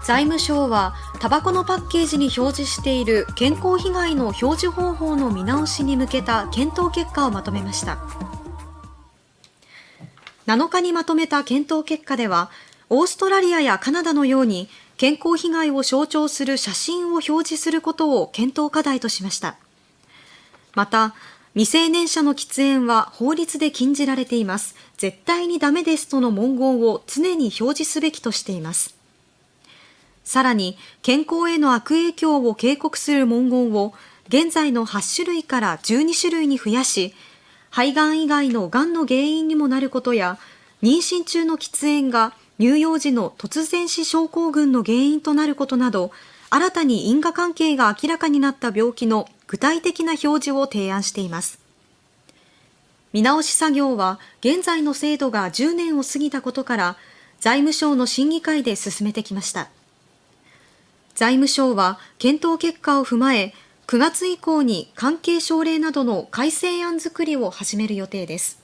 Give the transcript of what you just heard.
財務省はタバコのパッケージに表示している健康被害の表示方法の見直しに向けた検討結果をまとめました。7日にまとめた検討結果では、オーストラリアやカナダのように健康被害を象徴する写真を表示することを検討課題としました。また、未成年者の喫煙は法律で禁じられています。絶対にダメですとの文言を常に表示すべきとしています。さらに、健康への悪影響を警告する文言を現在の8種類から12種類に増やし、肺がん以外のがんの原因にもなることや、妊娠中の喫煙が乳幼児の突然死症候群の原因となることなど、新たに因果関係が明らかになった病気の具体的な表示を提案しています。見直し作業は現在の制度が10年を過ぎたことから、財務省の審議会で進めてきました。財務省は検討結果を踏まえ、9月以降に関係省令などの改正案作りを始める予定です。